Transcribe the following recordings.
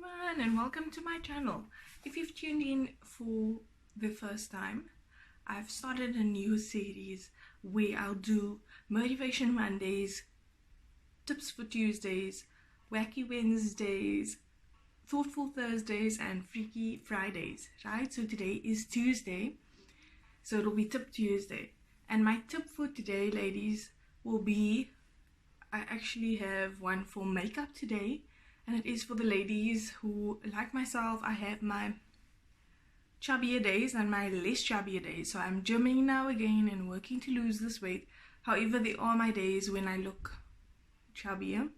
everyone and welcome to my channel. If you've tuned in for the first time, I've started a new series where I'll do Motivation Mondays, Tips for Tuesdays, Wacky Wednesdays, Thoughtful Thursdays and Freaky Fridays, right? So today is Tuesday, so it'll be Tip Tuesday. And my tip for today, ladies, will be, I actually have one for makeup today. And it is for the ladies who, like myself, I have my chubbier days and my less chubbier days. So I'm gymming now again and working to lose this weight. However, there are my days when I look chubbier.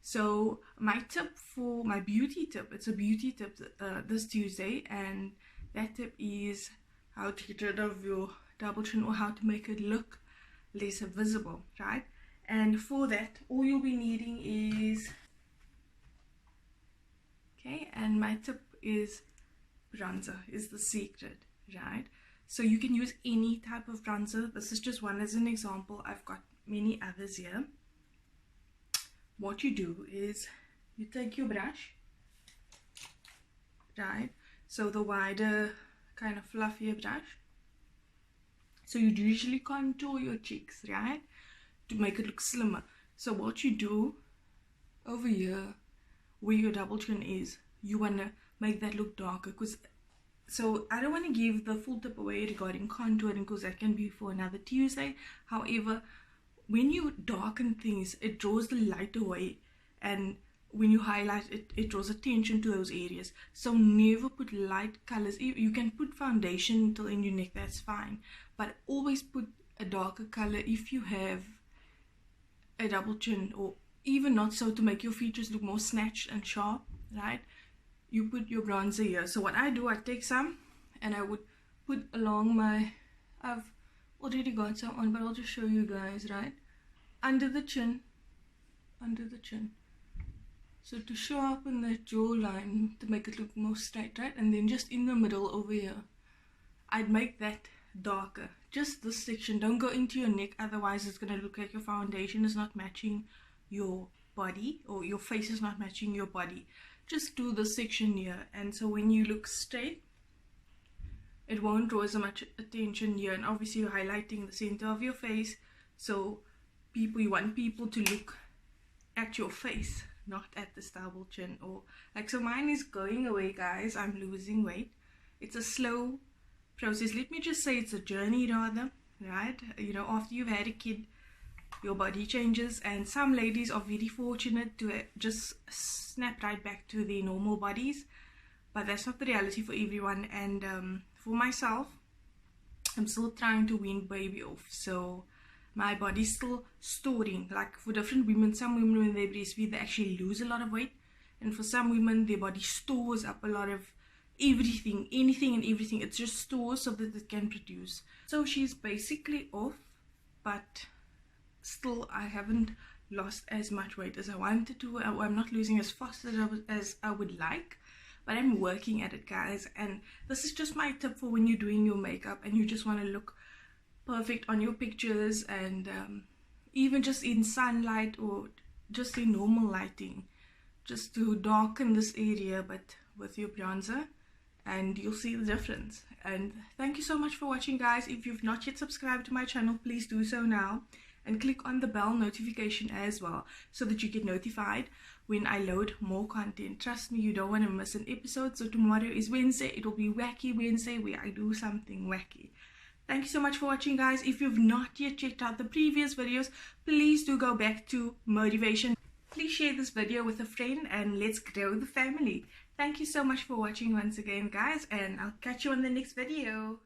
So my tip for my beauty tip, it's a beauty tip this Tuesday. And that tip is how to get rid of your double chin or how to make it look less visible, right? And for that, all you'll be needing is... Okay, and my tip is bronzer is the secret, right? So you can use any type of bronzer. This is just one as an example. I've got many others here. What you do is you take your brush, right? So the wider, kind of fluffier brush. So you'd usually contour your cheeks, right? To make it look slimmer. So what you do over here, where your double chin is, you want to make that look darker, because so I don't want to give the full tip away regarding contouring because that can be for another Tuesday. However, when you darken things, it draws the light away, and when you highlight it, it draws attention to those areas. So never put light colors. You can put foundation till in your neck, that's fine, but always put a darker color if you have a double chin, or even not so, to make your features look more snatched and sharp, right? You put your bronzer here. So what I do, I take some and I would put along my, I've already got some on, but I'll just show you guys, right? Under the chin, so to sharpen the jawline, to make it look more straight, right? And then just in the middle over here, I'd make that darker, just this section. Don't go into your neck, otherwise it's going to look like your foundation is not matching your body, or your face is not matching your body. Just do this section here, and so when you look straight, it won't draw as much attention here. And obviously you're highlighting the center of your face, so you want people to look at your face, not at this double chin. Or like, so mine is going away, guys. I'm losing weight. It's a slow process. Let me just say it's a journey rather, right? You know, after you've had a kid, your body changes, and some ladies are very fortunate to just snap right back to their normal bodies, but that's not the reality for everyone. And for myself, I'm still trying to wean baby off, so my body's still storing. Like for different women, some women when they breastfeed, they actually lose a lot of weight, and for some women their body stores up a lot of everything, anything and everything. It just stores so that it can produce. So she's basically off, but still I haven't lost as much weight as I wanted to. I'm not losing as fast as I would like, but I'm working at it, guys. And this is just my tip for when you're doing your makeup and you just want to look perfect on your pictures, and even just in sunlight or just in normal lighting, just to darken this area but with your bronzer, and you'll see the difference. And thank you so much for watching, guys. If you've not yet subscribed to my channel, please do so now. And click on the bell notification as well, so that you get notified when I load more content. Trust me, you don't want to miss an episode. So tomorrow is Wednesday. It will be Wacky Wednesday, where I do something wacky. Thank you so much for watching, guys. If you've not yet checked out the previous videos, please do go back to motivation. Please share this video with a friend and let's grow the family. Thank you so much for watching once again, guys, and I'll catch you on the next video.